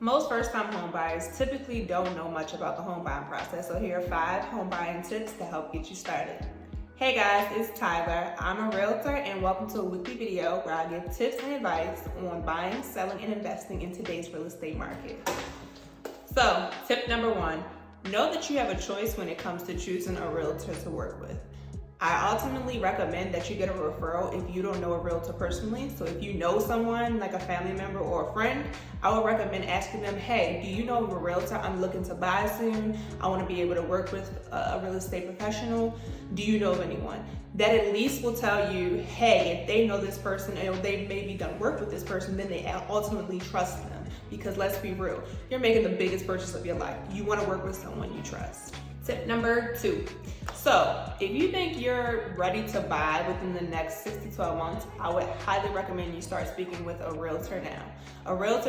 Most first-time home buyers typically don't know much about the home buying process, so here are 5 home buying tips to help get you started. Hey guys, it's Tyler. I'm a realtor and welcome to a weekly video where I give tips and advice on buying, selling, and investing in today's real estate market. So, tip number 1, know that you have a choice when it comes to choosing a realtor to work with. I ultimately recommend that you get a referral if you don't know a realtor personally. So if you know someone like a family member or a friend, I would recommend asking them, hey, do you know of a realtor? I'm looking to buy soon. I want to be able to work with a real estate professional. Do you know of anyone? That at least will tell you, hey, if they know this person and they maybe done work with this person, then they ultimately trust them. Because let's be real, you're making the biggest purchase of your life. You want to work with someone you trust. Tip number 2. So if you think you're ready to buy within the next 6 to 12 months, I would highly recommend you start speaking with a realtor now.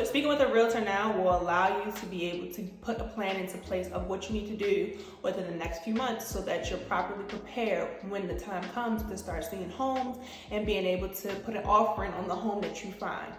Speaking with a realtor now will allow you to be able to put a plan into place of what you need to do within the next few months so that you're properly prepared when the time comes to start seeing homes and being able to put an offering on the home that you find.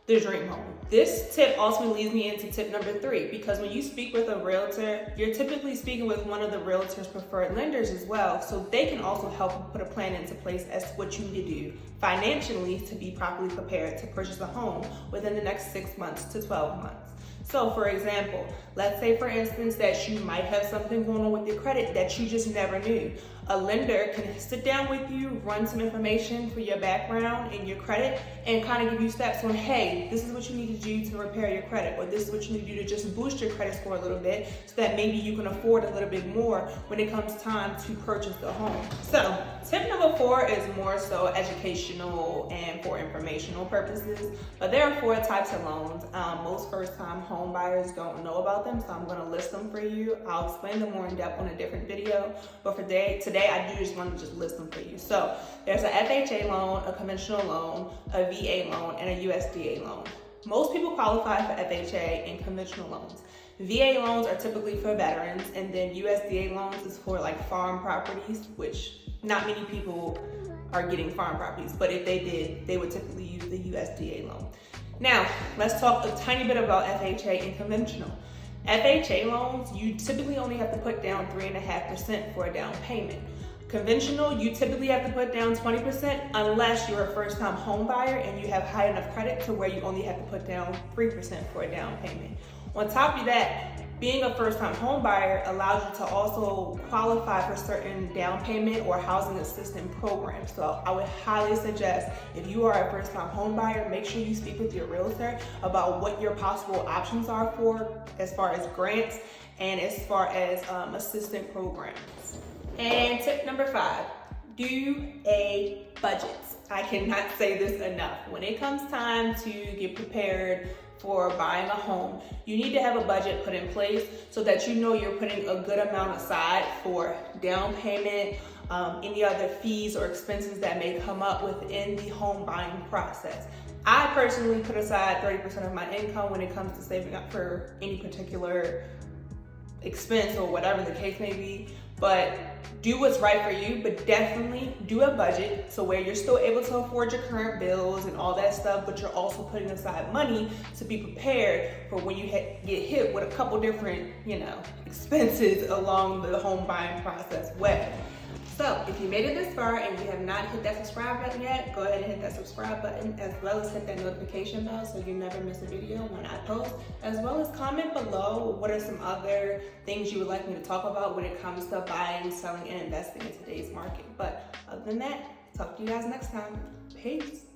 The dream home. This tip ultimately leads me into tip number 3, because when you speak with a realtor, you're typically speaking with one of the realtor's preferred lenders as well, so they can also help you put a plan into place as to what you need to do financially to be properly prepared to purchase a home within the next 6 months to 12 months. So for example, let's say for instance that you might have something going on with your credit that you just never knew. A lender can sit down with you, run some information for your background and your credit, and kind of give you steps on, hey, this is what you need to do to repair your credit, or this is what you need to do to just boost your credit score a little bit so that maybe you can afford a little bit more when it comes time to purchase the home. So tip number 4 is more so educational and for informational purposes, but there are 4 types of loans. Most first-time home buyers don't know about them, so I'm going to list them for you. I'll explain them more in depth on a different video, but for today I do just want to just list them for you. So there's a FHA loan, a conventional loan, a VA loan, and a USDA loan. Most people qualify for FHA and conventional loans. VA loans are typically for veterans, and then USDA loans is for like farm properties, which not many people are getting farm properties, but if they did, they would typically use the USDA loan. Now, let's talk a tiny bit about FHA and conventional. FHA loans, you typically only have to put down 3.5% for a down payment. Conventional, you typically have to put down 20% unless you're a first-time home buyer and you have high enough credit to where you only have to put down 3% for a down payment. On top of that, being a first-time home buyer allows you to also qualify for certain down payment or housing assistance programs. So I would highly suggest, if you are a first-time home buyer, make sure you speak with your realtor about what your possible options are for as far as grants and as far as assistance programs. And tip number 5, do a budget. I cannot say this enough. When it comes time to get prepared for buying a home, you need to have a budget put in place so that you know you're putting a good amount aside for down payment, any other fees or expenses that may come up within the home buying process. I personally put aside 30% of my income when it comes to saving up for any particular expense or whatever the case may be. But do what's right for you, but definitely do a budget so where you're still able to afford your current bills and all that stuff, but you're also putting aside money to be prepared for when you get hit with a couple different, expenses along the home buying process way. So if you made it this far and you have not hit that subscribe button yet, go ahead and hit that subscribe button, as well as hit that notification bell so you never miss a video when I post, as well as comment below what are some other things you would like me to talk about when it comes to buying, selling, and investing in today's market. But other than that, talk to you guys next time. Peace.